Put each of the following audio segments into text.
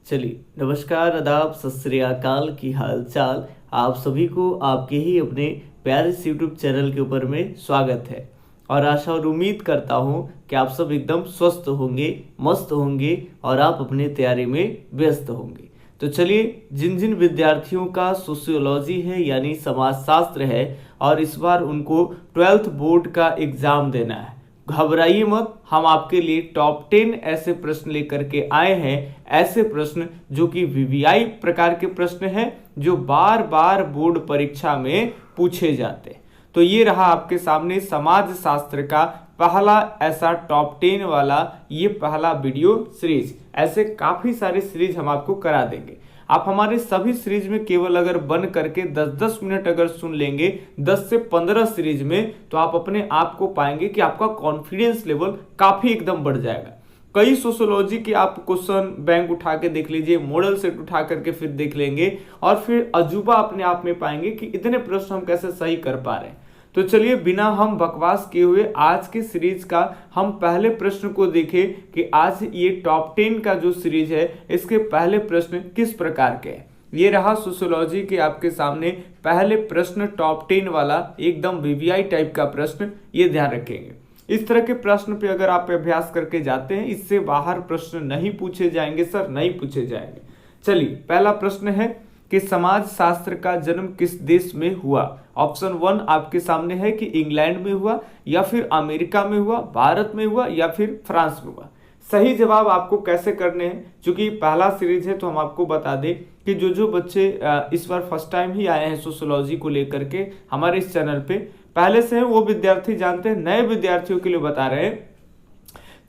चलिए, नमस्कार, आदाब, सत श्री अकाल, की हाल चाल। आप सभी को आपके ही अपने प्यारे से यूट्यूब चैनल के ऊपर में स्वागत है। और आशा और उम्मीद करता हूँ कि आप सब एकदम स्वस्थ होंगे, मस्त होंगे और आप अपने तैयारी में व्यस्त होंगे। तो चलिए, जिन जिन विद्यार्थियों का सोशियोलॉजी है यानी समाजशास्त्र है और इस बार उनको 12th बोर्ड का एग्जाम देना है, घबराइए मत। हम आपके लिए टॉप 10 ऐसे प्रश्न लेकर के आए हैं, ऐसे प्रश्न जो कि वीवीआई प्रकार के प्रश्न हैं, जो बार बार बोर्ड परीक्षा में पूछे जाते हैं। तो ये रहा आपके सामने समाज शास्त्र का पहला ऐसा टॉप 10 वाला ये पहला वीडियो सीरीज। ऐसे काफी सारे सीरीज हम आपको करा देंगे। आप हमारे सभी सीरीज में केवल अगर बन करके 10-10 मिनट अगर सुन लेंगे 10 से 15 सीरीज में, तो आप अपने आप को पाएंगे कि आपका कॉन्फिडेंस लेवल काफी एकदम बढ़ जाएगा। कई सोशियोलॉजी के आप क्वेश्चन बैंक उठा के देख लीजिए, मॉडल सेट उठा करके फिर देख लेंगे और फिर अजूबा अपने आप में पाएंगे कि इतने प्रश्न हम कैसे सही कर पा रहे हैं। तो चलिए, बिना हम बकवास किए हुए आज के सीरीज का हम पहले प्रश्न को देखें कि आज ये टॉप 10 का जो सीरीज है इसके पहले प्रश्न किस प्रकार के हैं। ये रहा सोशियोलॉजी के आपके सामने पहले प्रश्न, टॉप 10 वाला एकदम वीवीआई टाइप का प्रश्न। ये ध्यान रखेंगे, इस तरह के प्रश्न पे अगर आप अभ्यास करके जाते हैं, इससे बाहर प्रश्न नहीं पूछे जाएंगे सर, नहीं पूछे जाएंगे। चलिए, पहला प्रश्न है कि समाज शास्त्र का जन्म किस देश में हुआ। ऑप्शन 1 आपके सामने है कि इंग्लैंड में हुआ, या फिर अमेरिका में हुआ, भारत में हुआ, या फिर फ्रांस में हुआ। सही जवाब आपको कैसे करने हैं, क्योंकि पहला सीरीज है तो हम आपको बता दें कि जो बच्चे इस बार फर्स्ट टाइम ही आए हैं सोशियोलॉजी को लेकर के हमारे इस चैनल पे, पहले से हैं वो विद्यार्थी जानते हैं। नए विद्यार्थियों के लिए बता रहे हैं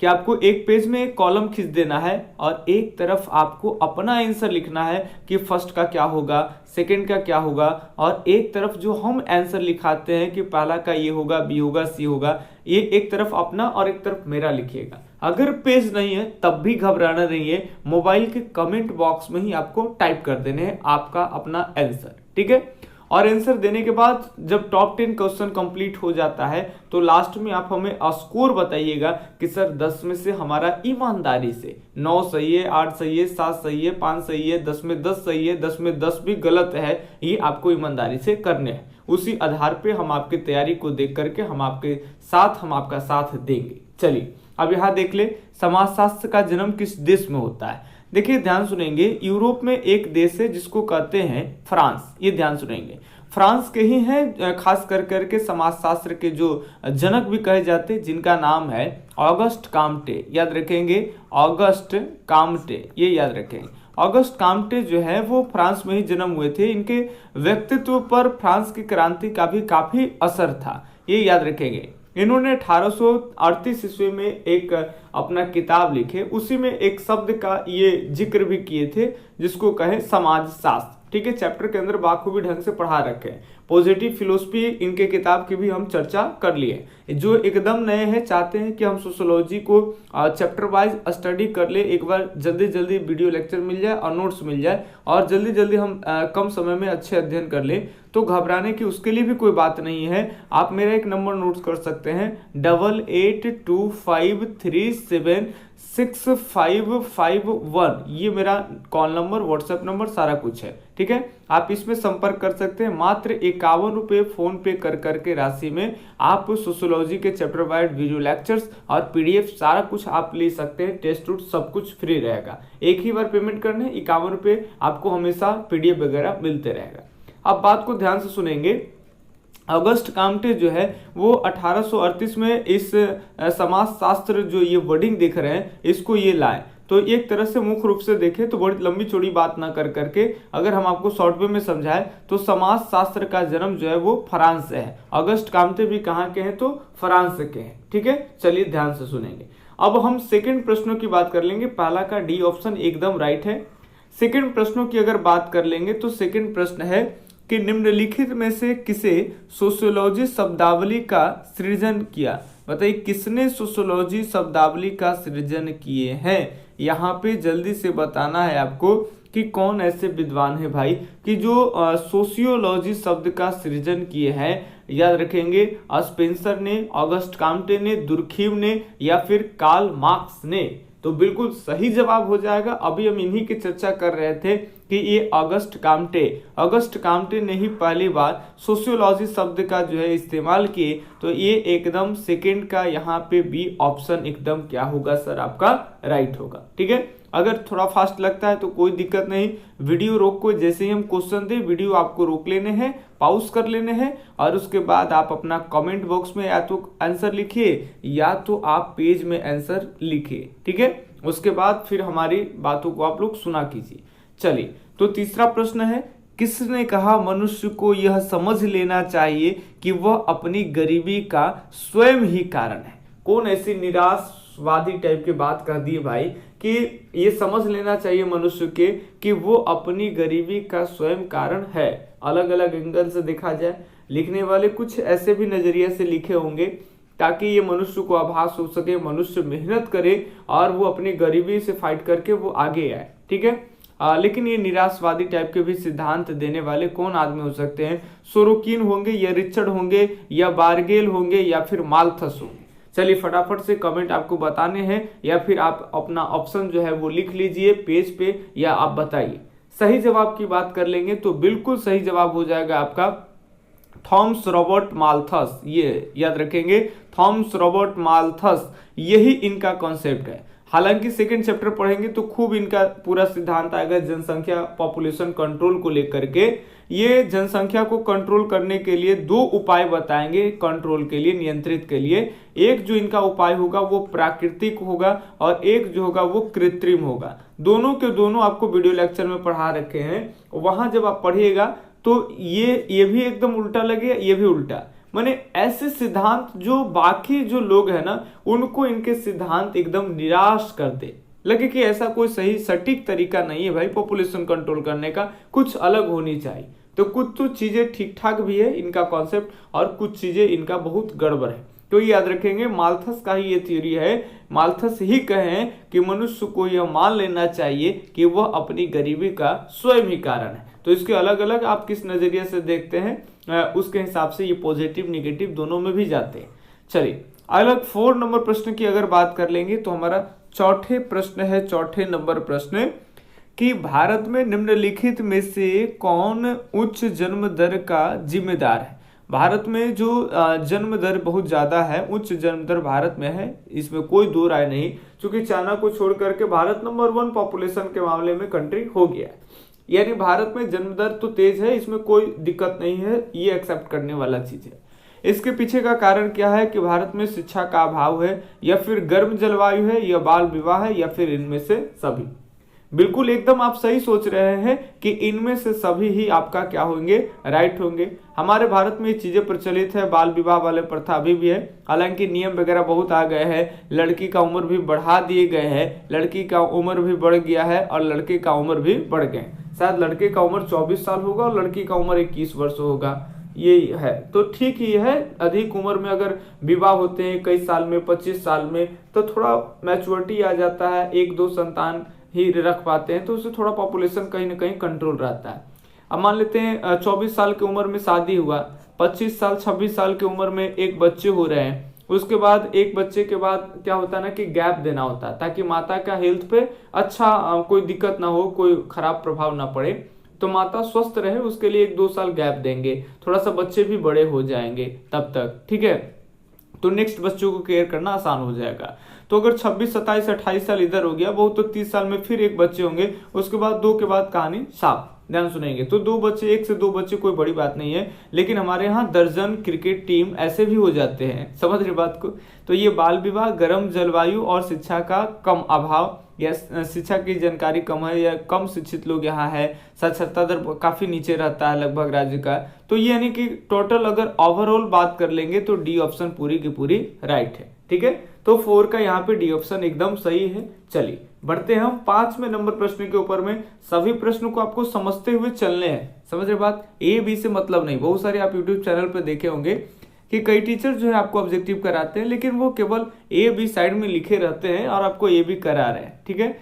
कि आपको एक पेज में एक कॉलम खींच देना है और एक तरफ आपको अपना आंसर लिखना है कि फर्स्ट का क्या होगा, सेकंड का क्या होगा, और एक तरफ जो हम आंसर लिखाते हैं कि पहला का ये होगा, बी होगा, सी होगा, ये एक तरफ अपना और एक तरफ मेरा लिखिएगा। अगर पेज नहीं है तब भी घबराना नहीं है, मोबाइल के कमेंट बॉक्स में ही आपको टाइप कर देने हैं आपका अपना आंसर, ठीक है। और आंसर देने के बाद जब टॉप 10 क्वेश्चन कंप्लीट हो जाता है तो लास्ट में आप हमें स्कोर बताइएगा कि सर 10 में से हमारा ईमानदारी से 9 सही है, 8 सही है, 7 सही है, 5 सही है, 10 में 10 सही है, 10 में 10 भी गलत है। ये आपको ईमानदारी से करने हैं। उसी आधार पे हम आपकी तैयारी को देख करके हम आपका साथ देंगे। चलिए, अब यहाँ देख ले, समाजशास्त्र का जन्म किस देश में होता है। देखिए, ध्यान सुनेंगे, यूरोप में एक देश है जिसको कहते हैं फ्रांस। ये ध्यान सुनेंगे, फ्रांस के ही हैं खास कर करके समाजशास्त्र के जो जनक भी कहे जाते हैं, जिनका नाम है ऑगस्ट काम्टे। याद रखेंगे, ऑगस्ट काम्टे, ये याद रखेंगे। ऑगस्ट काम्टे जो है वो फ्रांस में ही जन्म हुए थे। इनके व्यक्तित्व पर फ्रांस की क्रांति का भी काफी असर था, ये याद रखेंगे। इन्होंने 1838 ईस्वी में एक अपना किताब लिखे, उसी में एक शब्द का ये जिक्र भी किए थे जिसको कहे समाजशास्त्र, ठीक है। चैप्टर के अंदर बाखूबी ढंग से पढ़ा रखे हैं। पॉजिटिव फिलोसफी इनके किताब की भी हम चर्चा कर लिए। जो एकदम नए हैं, चाहते हैं कि हम सोशियोलॉजी को चैप्टर वाइज स्टडी कर ले, एक बार जल्दी जल्दी वीडियो लेक्चर मिल जाए और नोट्स मिल जाए और जल्दी जल्दी हम कम समय में अच्छे अध्ययन कर ले, तो घबराने की उसके लिए भी कोई बात नहीं है। आप मेरा एक नंबर नोट्स कर सकते हैं, 8825376551। ये मेरा कॉल नंबर, व्हाट्सएप नंबर, सारा कुछ है, ठीक है। आप इसमें संपर्क कर सकते हैं। मात्र 51 रुपये फोन पे कर करके राशि में आप सोशियोलॉजी के चैप्टर वाइज वीडियो लेक्चर्स और पीडीएफ सारा कुछ आप ले सकते हैं। टेस्ट रूट सब कुछ फ्री रहेगा। एक ही बार पेमेंट करने, 51 रुपये, आपको हमेशा पीडीएफ वगैरह मिलते रहेगा। अब बात को ध्यान से सुनेंगे। ऑगस्ट काम्टे जो है वो 1838 में इस समाजशास्त्र जो ये वर्डिंग देख रहे हैं इसको ये लाए। तो एक तरह से मुख्य रूप से देखें तो बड़ी लंबी चौड़ी बात ना कर करके अगर हम आपको शॉर्ट वे में समझाएं तो समाजशास्त्र का जन्म जो है वो फ्रांस से है। ऑगस्ट काम्टे भी कहाँ के हैं, तो फ्रांस के हैं, ठीक है। चलिए, ध्यान से सुनेंगे। अब हम सेकंड प्रश्नों की बात कर लेंगे। पहला का डी ऑप्शन एकदम राइट है। सेकंड प्रश्नों की अगर बात कर लेंगे तो सेकंड प्रश्न है कि निम्नलिखित में से किसे सोशियोलॉजी शब्दावली का सृजन किया। बताइए, किसने सोशियोलॉजी शब्दावली का सृजन किए हैं। यहाँ पे जल्दी से बताना है आपको कि कौन ऐसे विद्वान है भाई कि जो सोशियोलॉजी शब्द का सृजन किए हैं। याद रखेंगे, स्पेंसर ने, ऑगस्ट काम्टे ने, दुर्खीम ने, या फिर कार्ल मार्क्स ने। तो बिल्कुल सही जवाब हो जाएगा। अभी हम इन्हीं की चर्चा कर रहे थे कि ये अगस्ट काम्टे ने ही पहली बार सोशियोलॉजी शब्द का जो है इस्तेमाल किए। तो ये एकदम सेकंड का यहाँ पे बी ऑप्शन एकदम क्या होगा सर, आपका राइट होगा। ठीक है, अगर थोड़ा फास्ट लगता है तो कोई दिक्कत नहीं, वीडियो रोक को जैसे ही हम क्वेश्चन दे वीडियो आपको रोक लेने हैं, पॉज कर लेने हैं और उसके बाद आप अपना कमेंट बॉक्स में या तो आंसर लिखिए या तो आप पेज में आंसर लिखिए। ठीक है, उसके बाद फिर हमारी बातों को आप लोग सुना कीजिए। चलिए, तो तीसरा प्रश्न है, किसने कहा मनुष्य को यह समझ लेना चाहिए कि वह अपनी गरीबी का स्वयं ही कारण है। कौन ऐसी निराशवादी टाइप की बात कर दी भाई कि ये समझ लेना चाहिए मनुष्य के कि वो अपनी गरीबी का स्वयं कारण है। अलग अलग एंगल से देखा जाए, लिखने वाले कुछ ऐसे भी नजरिए से लिखे होंगे ताकि ये मनुष्य को आभास हो सके, मनुष्य मेहनत करे और वो अपनी गरीबी से फाइट करके वो आगे आए। ठीक है, लेकिन ये निराशवादी टाइप के भी सिद्धांत देने वाले कौन आदमी हो सकते हैं? सोरोकिन होंगे या रिचर्ड होंगे या बारगेल होंगे या फिर माल्थस होंगे? चलिए फटाफट से कमेंट आपको बताने हैं या फिर आप अपना ऑप्शन जो है वो लिख लीजिए पेज पे या आप बताइए। सही जवाब की बात कर लेंगे तो बिल्कुल सही जवाब हो जाएगा आपका थॉमस रॉबर्ट माल्थस। ये याद रखेंगे, थॉमस रॉबर्ट माल्थस, यही इनका कॉन्सेप्ट है। हालांकि सेकंड चैप्टर पढ़ेंगे तो खूब इनका पूरा सिद्धांत आएगा जनसंख्या पॉपुलेशन कंट्रोल को लेकर के। ये जनसंख्या को कंट्रोल करने के लिए दो उपाय बताएंगे कंट्रोल के लिए, नियंत्रित के लिए। एक जो इनका उपाय होगा वो प्राकृतिक होगा और एक जो होगा वो कृत्रिम होगा। दोनों के दोनों आपको वीडियो लेक्चर में पढ़ा रखे हैं, वहां जब आप पढ़िएगा तो ये भी एकदम उल्टा लगेगा, ये भी उल्टा। माने ऐसे सिद्धांत जो बाकी जो लोग हैं ना उनको इनके सिद्धांत एकदम निराश कर दे, लगे कि ऐसा कोई सही सटीक तरीका नहीं है भाई पॉपुलेशन कंट्रोल करने का, कुछ अलग होनी चाहिए। तो कुछ तो चीजें ठीक ठाक भी है इनका कॉन्सेप्ट और कुछ चीजें इनका बहुत गड़बड़ है। तो याद रखेंगे माल्थस का ही ये थ्योरी है। माल्थस ही कहे कि मनुष्य को यह मान लेना चाहिए कि वह अपनी गरीबी का स्वयं ही कारण है। तो इसके अलग अलग आप किस नजरिए से देखते हैं उसके हिसाब से ये पॉजिटिव निगेटिव दोनों में भी जाते हैं। चलिए अलग 4 नंबर प्रश्न की अगर बात कर लेंगे तो हमारा चौथे प्रश्न है, चौथे नंबर प्रश्न कि भारत में निम्नलिखित में से कौन उच्च जन्म दर का जिम्मेदार है। भारत में जो जन्म दर बहुत ज्यादा है, उच्च जन्म दर भारत में है, इसमें कोई दो राय नहीं, क्योंकि चाइना को छोड़ करके भारत नंबर 1 पॉपुलेशन के मामले में कंट्री हो गया है। यानी भारत में जन्म दर तो तेज है, इसमें कोई दिक्कत नहीं है, ये एक्सेप्ट करने वाला चीज है। इसके पीछे का कारण क्या है कि भारत में शिक्षा का अभाव है या फिर गर्म जलवायु है या बाल विवाह है या फिर इनमें से सभी। बिल्कुल एकदम आप सही सोच रहे हैं कि इनमें से सभी ही आपका क्या होंगे, राइट होंगे। हमारे भारत में ये चीजें प्रचलित है, बाल विवाह वाले प्रथा अभी भी है, हालांकि नियम वगैरह बहुत आ गए हैं, लड़की का उम्र भी बढ़ा दिए गए हैं, लड़की का उम्र भी बढ़ गया है और लड़के का उम्र भी बढ़ गए। शायद लड़के का उम्र 24 साल होगा और लड़की का उम्र 21 वर्ष होगा, ये है। तो ठीक ही है, अधिक उम्र में अगर विवाह होते हैं 21 साल में 25 साल में तो थोड़ा मैच्योरिटी आ जाता है, 1-2 संतान ही रख पाते हैं, तो उससे थोड़ा पॉपुलेशन कहीं ना कहीं कंट्रोल रहता है। अब मान लेते हैं 24 साल की उम्र में शादी हुआ, 25 साल 26 साल की उम्र में एक बच्चे हो रहे हैं, उसके बाद एक बच्चे के बाद क्या होता है ना कि गैप देना होता है ताकि माता का हेल्थ पे अच्छा कोई दिक्कत ना हो, कोई खराब प्रभाव ना पड़े, तो माता स्वस्थ रहे उसके लिए 1-2 साल गैप देंगे, थोड़ा सा बच्चे भी बड़े हो जाएंगे तब तक, ठीक है। तो नेक्स्ट बच्चों को केयर करना आसान हो जाएगा। तो अगर 26, 27, 28 साल इधर हो गया, बहुत तो 30 साल में फिर एक बच्चे होंगे, उसके बाद 2 के बाद कहानी साफ, ध्यान सुनेंगे। तो 2 बच्चे, 1 से 2 बच्चे कोई बड़ी बात नहीं है, लेकिन हमारे यहाँ दर्जन क्रिकेट टीम ऐसे भी हो जाते हैं, समझ रहे बात को। तो ये बाल विवाह, गर्म जलवायु और शिक्षा का कम अभाव या शिक्षा की जानकारी कम है या कम शिक्षित लोग यहाँ है, साक्षरता दर काफी नीचे रहता है लगभग राज्य का, तो ये यानी कि टोटल अगर ओवरऑल बात कर लेंगे तो डी ऑप्शन पूरी की पूरी राइट है, ठीक है। तो 4 का यहाँ पे डी ऑप्शन एकदम सही है। चलिए बढ़ते हैं हम 5वें नंबर प्रश्न के ऊपर में। सभी प्रश्नों को आपको समझते हुए चलने हैं, समझ रहे बात, ए बी से मतलब नहीं। बहुत सारे आप यूट्यूब चैनल पे देखे होंगे कि कई टीचर जो है आपको ऑब्जेक्टिव कराते हैं, लेकिन वो केवल ए बी साइड में लिखे रहते हैं और आपको ए बी करा रहे हैं, ठीक है।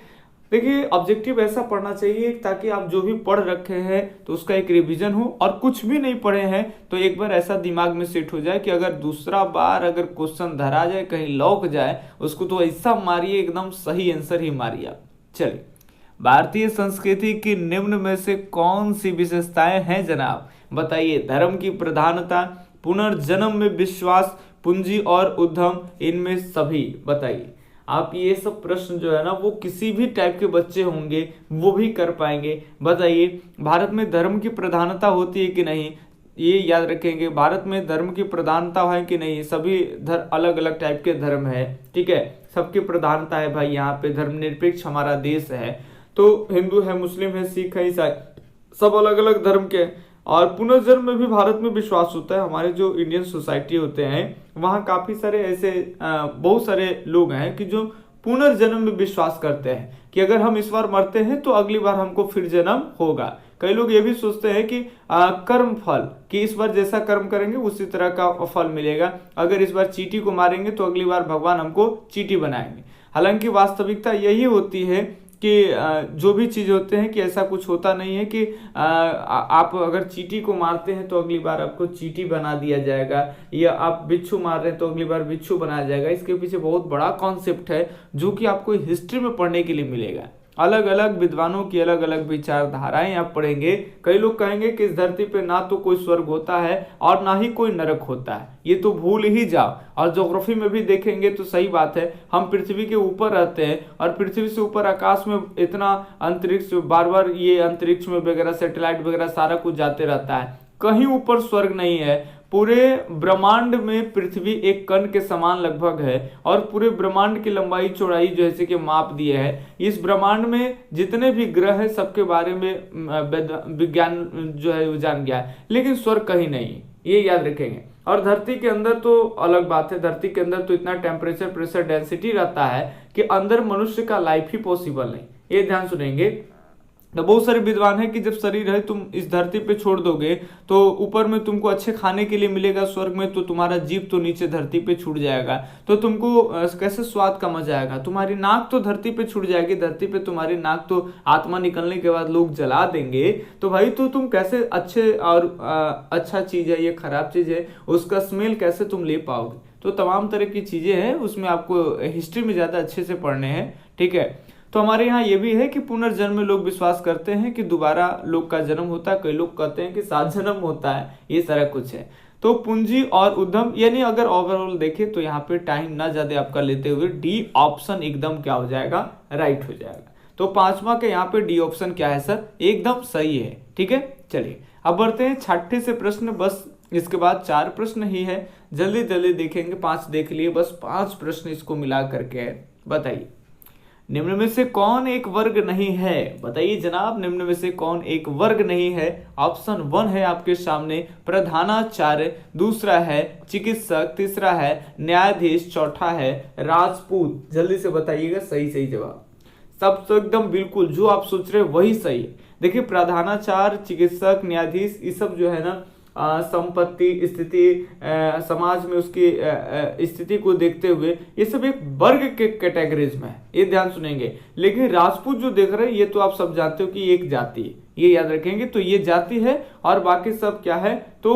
देखिए ऑब्जेक्टिव ऐसा पढ़ना चाहिए ताकि आप जो भी पढ़ रखे हैं तो उसका एक रिवीजन हो, और कुछ भी नहीं पढ़े हैं तो एक बार ऐसा दिमाग में सेट हो जाए कि अगर दूसरा बार अगर क्वेश्चन धरा जाए, कहीं लौक जाए, उसको तो ऐसा मारिए एकदम सही आंसर ही मारिए आप। चलिए, भारतीय संस्कृति की निम्न में से कौन सी विशेषताएं हैं जनाब, बताइए। धर्म की प्रधानता, पुनर्जन्म में विश्वास, पूंजी और उद्यम, इनमें सभी, बताइए। आप ये सब प्रश्न जो है ना वो किसी भी टाइप के बच्चे होंगे वो भी कर पाएंगे। बताइए, भारत में धर्म की प्रधानता होती है कि नहीं, ये याद रखेंगे। भारत में धर्म की प्रधानता है कि नहीं, सभी अलग अलग टाइप के धर्म है, ठीक है, सबकी प्रधानता है भाई। यहाँ पे धर्मनिरपेक्ष हमारा देश है, तो हिंदू है, मुस्लिम है, सिख है, ईसाई, सब अलग अलग धर्म के। और पुनर्जन्म में भी भारत में विश्वास होता है। हमारे जो इंडियन सोसाइटी होते हैं वहाँ काफी सारे ऐसे बहुत सारे लोग हैं कि जो पुनर्जन्म में विश्वास करते हैं कि अगर हम इस बार मरते हैं तो अगली बार हमको फिर जन्म होगा। कई लोग ये भी सोचते हैं कि कर्म फल, कि इस बार जैसा कर्म करेंगे उसी तरह का फल मिलेगा। अगर इस बार चींटी को मारेंगे तो अगली बार भगवान हमको चींटी बनाएंगे। हालांकि वास्तविकता यही होती है कि जो भी चीज होते हैं कि ऐसा कुछ होता नहीं है कि आप अगर चींटी को मारते हैं तो अगली बार आपको चींटी बना दिया जाएगा, या आप बिच्छू मार रहे हैं तो अगली बार बिच्छू बनाया जाएगा। इसके पीछे बहुत बड़ा कॉन्सेप्ट है जो कि आपको हिस्ट्री में पढ़ने के लिए मिलेगा। अलग अलग विद्वानों की अलग अलग विचारधाराएं आप पढ़ेंगे। कई लोग कहेंगे कि इस धरती पे ना तो कोई स्वर्ग होता है और ना ही कोई नरक होता है, ये तो भूल ही जाओ। और ज्योग्राफी में भी देखेंगे तो सही बात है, हम पृथ्वी के ऊपर रहते हैं और पृथ्वी से ऊपर आकाश में इतना अंतरिक्ष, बार बार ये अंतरिक्ष में वगैरह सैटेलाइट वगैरह सारा कुछ जाते रहता है, कहीं ऊपर स्वर्ग नहीं है। पूरे ब्रह्मांड में पृथ्वी एक कण के समान लगभग है, और पूरे ब्रह्मांड की लंबाई चौड़ाई जैसे कि माप दिए है। इस ब्रह्मांड में जितने भी ग्रह है सबके बारे में विज्ञान जो है वो जान गया है, लेकिन स्वर्ग कहीं नहीं, ये याद रखेंगे। और धरती के अंदर तो अलग बात है, धरती के अंदर तो इतना टेम्परेचर, प्रेशर, डेंसिटी रहता है कि अंदर मनुष्य का लाइफ ही पॉसिबल नहीं, ये ध्यान सुनेंगे। तो बहुत सारे विद्वान है कि जब शरीर है तुम इस धरती पे छोड़ दोगे तो ऊपर में तुमको अच्छे खाने के लिए मिलेगा स्वर्ग में, तो तुम्हारा जीभ तो नीचे धरती पे छूट जाएगा, तो तुमको कैसे स्वाद का मजा आएगा। तुम्हारी नाक तो धरती पे छूट जाएगी, धरती पे तुम्हारी नाक तो आत्मा निकलने के बाद लोग जला देंगे, तो भाई तो तुम कैसे अच्छे और अच्छा चीज है ये खराब चीज है उसका स्मेल कैसे तुम ले पाओगे। तो तमाम तरह की चीजें हैं, उसमें आपको हिस्ट्री में ज्यादा अच्छे से पढ़ने हैं, ठीक है। तो हमारे यहाँ ये भी है कि पुनर्जन्म में लोग विश्वास करते हैं कि दोबारा लोग का जन्म होता है, कई लोग कहते हैं कि 7 जन्म होता है, ये सारा कुछ है। तो पूंजी और उद्यम, यानी अगर ओवरऑल देखें तो यहाँ पे टाइम ना ज्यादा आपका लेते हुए डी ऑप्शन एकदम क्या हो जाएगा, राइट हो जाएगा। तो 5वां के यहाँ पे डी ऑप्शन क्या है सर, एकदम सही है, ठीक है। चलिए अब बढ़ते हैं 6ठे से प्रश्न, बस इसके बाद 4 प्रश्न ही है, जल्दी जल्दी देखेंगे, 5 देख लिए, बस 5 प्रश्न इसको मिला करके। बताइए निम्न में से कौन एक वर्ग नहीं है, बताइए जनाब, निम्न में से कौन एक वर्ग नहीं है। ऑप्शन 1 है आपके सामने प्रधानाचार्य, दूसरा है चिकित्सक, तीसरा है न्यायाधीश, चौथा है राजपूत। जल्दी से बताइएगा सही सही जवाब। सब तो एकदम बिल्कुल जो आप सोच रहे हैं वही सही है। देखिए प्रधानाचार्य, चिकित्सक, न्यायाधीश, ये सब जो है ना संपत्ति, स्थिति, समाज में उसकी स्थिति को देखते हुए ये सब एक वर्ग के कैटेगरीज में है, ये ध्यान सुनेंगे। लेकिन राजपूत जो देख रहे हैं ये तो आप सब जानते हो कि एक जाति है, ये याद रखेंगे। तो ये जाति है और बाकी सब क्या है, तो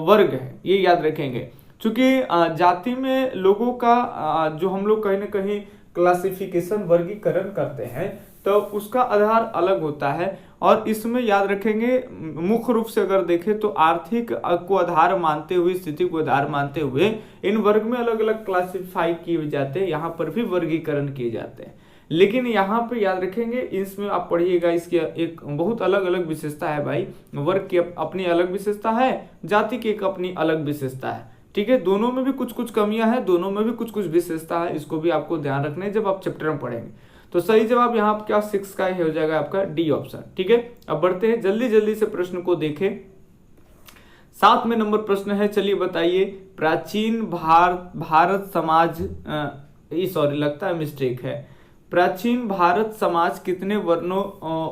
वर्ग है, ये याद रखेंगे। चूंकि जाति में लोगों का जो हम लोग कहीं ना कहीं क्लासिफिकेशन, वर्गीकरण करते हैं तो उसका आधार अलग होता है, और इसमें याद रखेंगे मुख्य रूप से अगर देखें तो आर्थिक को आधार मानते हुए, स्थिति को आधार मानते हुए इन वर्ग में अलग अलग क्लासिफाई किए जाते हैं, यहाँ पर भी वर्गीकरण किए जाते हैं। लेकिन यहाँ पे याद रखेंगे इसमें आप पढ़िएगा, इसकी एक बहुत अलग अलग विशेषता है भाई। वर्ग की अपनी अलग विशेषता है, जाति की एक अपनी अलग विशेषता है, ठीक है। दोनों में भी कुछ कुछ कमियां हैं, दोनों में भी कुछ कुछ विशेषता है, इसको भी आपको ध्यान रखना है जब आप चैप्टर में पढ़ेंगे। तो सही जवाब यहाँ क्या 6 का ही हो जाएगा आपका डी ऑप्शन, ठीक है। अब बढ़ते हैं, जल्दी जल्दी से प्रश्न को देखें। 7 में नंबर प्रश्न है, चलिए बताइए। प्राचीन भारत समाज, सॉरी लगता है मिस्टेक है, प्राचीन भारत समाज कितने वर्णों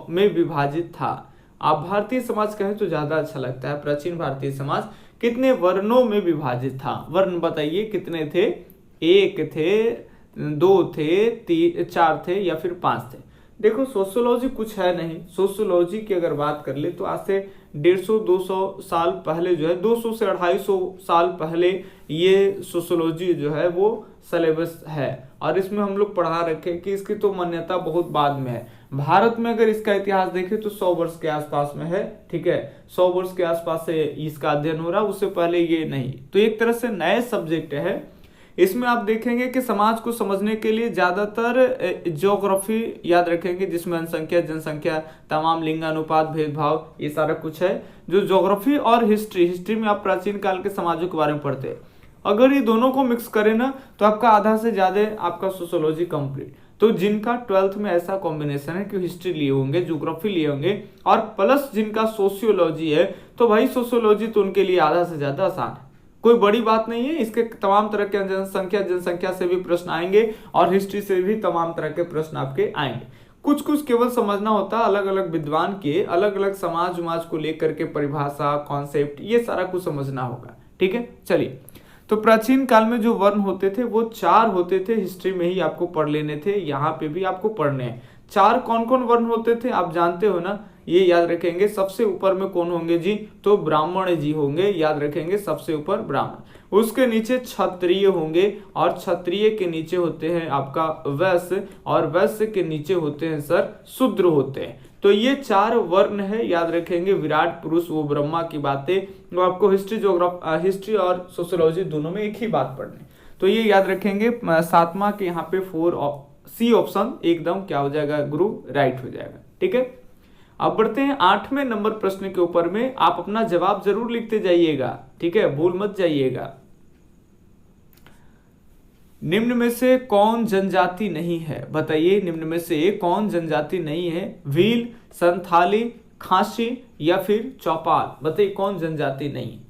में विभाजित था। आप भारतीय समाज कहें तो ज्यादा अच्छा लगता है। प्राचीन भारतीय समाज कितने वर्णों में विभाजित था, वर्ण बताइए कितने थे, 1 थे, 2 थे, 3, 4 थे या फिर 5 थे। देखो सोशियोलॉजी कुछ है नहीं। सोशियोलॉजी की अगर बात कर ले तो आज से 150-200 साल पहले जो है, 200 से 250 साल पहले ये सोशियोलॉजी जो है वो सिलेबस है, और इसमें हम लोग पढ़ा रखे कि इसकी तो मान्यता बहुत बाद में है। भारत में अगर इसका इतिहास देखें तो 100 वर्ष के आसपास में है, ठीक है, 100 वर्ष के आसपास से इसका अध्ययन हो रहा है, उससे पहले ये नहीं। तो एक तरह से नए सब्जेक्ट है। इसमें आप देखेंगे कि समाज को समझने के लिए ज्यादातर ज्योग्राफी याद रखेंगे, जिसमें जनसंख्या, जनसंख्या, तमाम लिंगानुपात, भेदभाव, ये सारा कुछ है। जो ज्योग्राफी और हिस्ट्री में आप प्राचीन काल के समाजों के बारे में पढ़ते हैं। अगर ये दोनों को मिक्स करें ना तो आपका आधा से ज्यादा आपका सोशियोलॉजी कंप्लीट। तो जिनका 12th में ऐसा कॉम्बिनेशन है कि हिस्ट्री लिए होंगे, ज्योग्राफी लिए होंगे और प्लस जिनका सोशियोलॉजी है, तो भाई सोशियोलॉजी तो उनके लिए आधा से ज्यादा आसान है, कोई बड़ी बात नहीं है। इसके तमाम तरह के जनसंख्या से भी प्रश्न आएंगे और हिस्ट्री से भी तमाम तरह के प्रश्न आपके आएंगे। कुछ कुछ केवल समझना होता है, अलग अलग विद्वान के अलग अलग समाज को लेकर के परिभाषा, कॉन्सेप्ट, ये सारा कुछ समझना होगा, ठीक है। चलिए, तो प्राचीन काल में जो वर्ण होते थे वो 4 होते थे, हिस्ट्री में ही आपको पढ़ लेने थे, यहाँ पे भी आपको पढ़ने हैं। 4 कौन कौन वर्ण होते थे आप जानते हो ना, ये याद रखेंगे। सबसे ऊपर में कौन होंगे जी, तो ब्राह्मण जी होंगे, याद रखेंगे, सबसे ऊपर ब्राह्मण। उसके नीचे क्षत्रिय होंगे और क्षत्रिय के नीचे होते हैं आपका वैश्य, और वैश्य के नीचे होते हैं सर शूद्र होते हैं। तो ये 4 वर्ण है, याद रखेंगे। विराट पुरुष वो ब्रह्मा की बातें, वो आपको हिस्ट्री और सोशियोलॉजी दोनों में एक ही बात पढ़ने, तो ये याद रखेंगे। 7वां के यहाँ पे 4C ऑप्शन एकदम क्या हो जाएगा गुरु, राइट हो जाएगा, ठीक है। अब बढ़ते हैं 8वें नंबर प्रश्न के ऊपर में। आप अपना जवाब जरूर लिखते जाइएगा, ठीक है, भूल मत जाइएगा। निम्न में से कौन जनजाति नहीं है, बताइए, निम्न में से कौन जनजाति नहीं है? भील, संथाली, खासी या फिर चौपाल, बताइए कौन जनजाति नहीं है।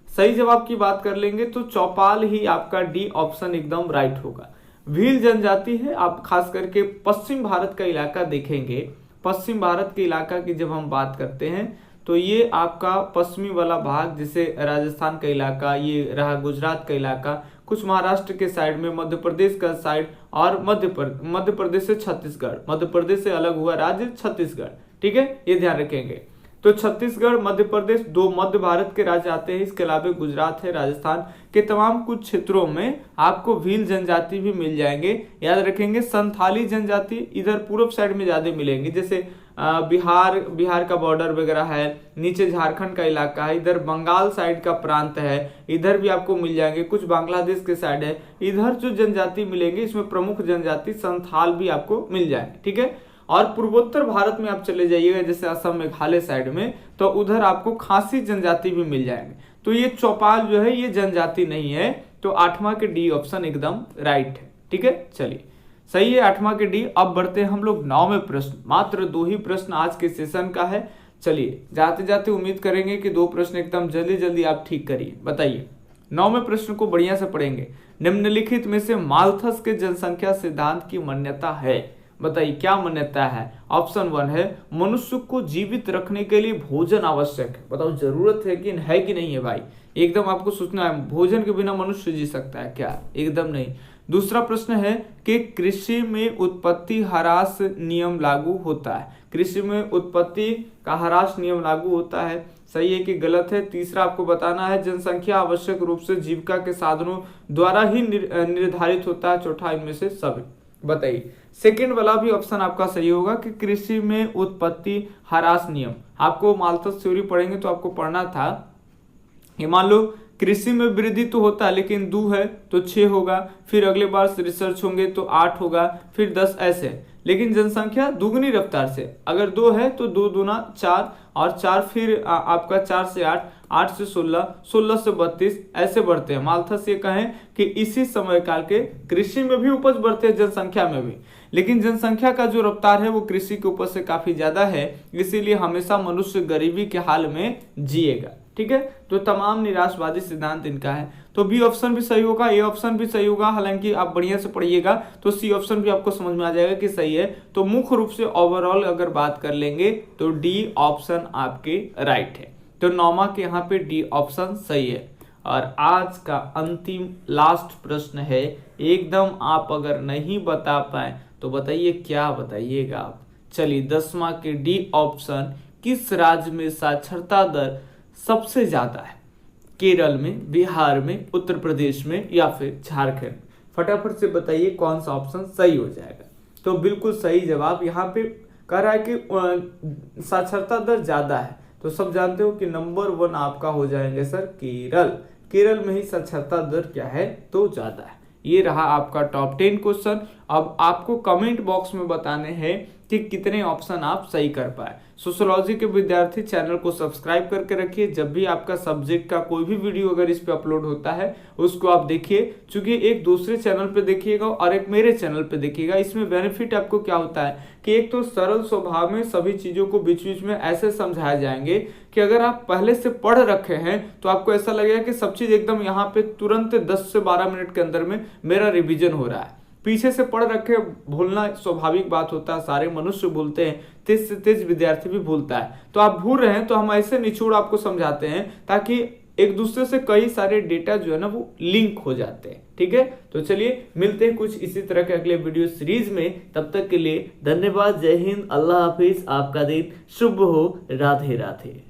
सही जवाब की बात कर लेंगे तो चौपाल ही आपका डी ऑप्शन एकदम राइट होगा। भील जनजाति है, आप खास करके पश्चिम भारत का इलाका देखेंगे। पश्चिम भारत के इलाका की जब हम बात करते हैं तो ये आपका पश्चिमी वाला भाग, जैसे राजस्थान का इलाका, ये रहा गुजरात का इलाका, कुछ महाराष्ट्र के साइड में, मध्य प्रदेश का साइड, और मध्य प्रदेश से छत्तीसगढ़, मध्य प्रदेश से अलग हुआ राज्य छत्तीसगढ़, ठीक है, ये ध्यान रखेंगे। तो छत्तीसगढ़, मध्य प्रदेश 2 मध्य भारत के राज्य आते हैं। इसके अलावा गुजरात है, राजस्थान के तमाम कुछ क्षेत्रों में आपको भील जनजाति भी मिल जाएंगे, याद रखेंगे। संथाली जनजाति इधर पूर्व साइड में ज्यादा मिलेंगे, जैसे बिहार का बॉर्डर वगैरह है, नीचे झारखंड का इलाका है, इधर बंगाल साइड का प्रांत है, इधर भी आपको मिल जाएंगे। कुछ बांग्लादेश के साइड है, इधर जो जनजाति मिलेंगे इसमें प्रमुख जनजाति संथाल भी आपको मिल जाएंगे, ठीक है। और पूर्वोत्तर भारत में आप चले जाइएगा, जैसे असम, मेघालय साइड में, तो उधर आपको खासी जनजाति भी मिल जाएंगे। तो ये चौपाल जो है ये जनजाति नहीं है, तो 8वां के डी ऑप्शन एकदम राइट है, ठीक है। चलिए, सही है 8वां के डी। अब बढ़ते हैं हम लोग 9वें प्रश्न। मात्र 2 ही प्रश्न आज के सेशन का है। चलिए, जाते जाते उम्मीद करेंगे कि 2 प्रश्न एकदम जल्दी जल्दी आप ठीक करिए। बताइए, 9वें प्रश्न को बढ़िया से पढ़ेंगे। निम्नलिखित में से माल्थस के जनसंख्या सिद्धांत की मान्यता है, बताइए क्या मान्यता है? ऑप्शन 1 है मनुष्य को जीवित रखने के लिए भोजन आवश्यक है। बताओ जरूरत है कि नहीं है भाई, एकदम आपको सोचना है। भोजन के बिना मनुष्य जी सकता है क्या? एकदम नहीं। दूसरा प्रश्न है कि कृषि में उत्पत्ति ह्रास नियम लागू होता है। कृषि में उत्पत्ति का ह्रास नियम लागू होता है, सही है कि गलत है? तीसरा आपको बताना है जनसंख्या आवश्यक रूप से जीविका के साधनों द्वारा ही निर्धारित होता है। चौथा इनमें से सभी, बताइए। सेकेंड वाला भी ऑप्शन आपका सही होगा कि कृषि में उत्पत्ति ह्रास नियम। आपको माल्थस थ्योरी पढ़ेंगे तो आपको पढ़ना था, ये मान लो कृषि में वृद्धि तो होता है लेकिन 2 है तो 6 होगा, फिर अगले बार रिसर्च होंगे तो 8 होगा, फिर 10 ऐसे। लेकिन जनसंख्या दुगनी रफ्तार से, अगर 2 है तो 2 दूना 4 और 4 फिर आपका 4 से 8, 8 से 16, 16 से 32 ऐसे बढ़ते हैं। माल्थस ये कहें कि इसी समय काल के कृषि में भी उपज बढ़ते हैं, जनसंख्या में भी, लेकिन जनसंख्या का जो रफ्तार है वो कृषि के उपज से काफी ज्यादा है, इसीलिए हमेशा मनुष्य गरीबी के हाल में जिएगा, ठीक है। तो तमाम निराशवादी सिद्धांत इनका है। तो बी ऑप्शन भी सही होगा, ए ऑप्शन भी सही होगा। हालांकि आप बढ़िया से पढ़िएगा तो सी ऑप्शन भी आपको समझ में आ जाएगा कि सही है। तो मुख्य रूप से ओवरऑल अगर बात कर लेंगे तो डी ऑप्शन आपके राइट है। तो 9वां के यहाँ पे डी ऑप्शन सही है। और आज का अंतिम लास्ट प्रश्न है, एकदम आप अगर नहीं बता पाए तो बताइए क्या बताइएगा आप? चलिए 10वां के डी ऑप्शन, किस राज्य में साक्षरता दर सबसे ज्यादा है? केरल में, बिहार में, उत्तर प्रदेश में या फिर झारखंड? फटाफट से बताइए कौन सा ऑप्शन सही हो जाएगा। तो बिल्कुल सही जवाब यहाँ पे कह रहा है कि साक्षरता दर ज्यादा है, तो सब जानते हो कि नंबर 1 आपका हो जाएंगे सर केरल। केरल में ही साक्षरता दर क्या है? तो ज्यादा है। ये रहा आपका टॉप 10 क्वेश्चन। अब आपको कमेंट बॉक्स में बताने हैं कि कितने ऑप्शन आप सही कर पाए। सोशियोलॉजी के विद्यार्थी चैनल को सब्सक्राइब करके रखिए, जब भी आपका सब्जेक्ट का कोई भी वीडियो अगर इस पे अपलोड होता है उसको आप देखिए। चूंकि एक दूसरे चैनल पे देखिएगा और एक मेरे चैनल पे देखिएगा, इसमें बेनिफिट आपको क्या होता है कि एक तो सरल स्वभाव में सभी चीजों को बीच बीच में ऐसे समझाए जाएंगे कि अगर आप पहले से पढ़ रखे हैं तो आपको ऐसा लगेगा कि सब चीज एकदम यहाँ पे तुरंत 10 से 12 मिनट के अंदर में मेरा रिवीजन हो रहा है। पीछे से पढ़ रखे भूलना स्वाभाविक बात होता है, सारे मनुष्य भूलते हैं, तेज से तेज विद्यार्थी भी भूलता है। तो आप भूल रहे हैं तो हम ऐसे निचोड़ आपको समझाते हैं ताकि एक दूसरे से कई सारे डेटा जो है ना वो लिंक हो जाते हैं। ठीक है, तो चलिए मिलते हैं कुछ इसी तरह के अगले वीडियो सीरीज में। तब तक के लिए धन्यवाद। जय हिंद, अल्लाह हाफिज, आपका दिन शुभ हो, राधे राधे।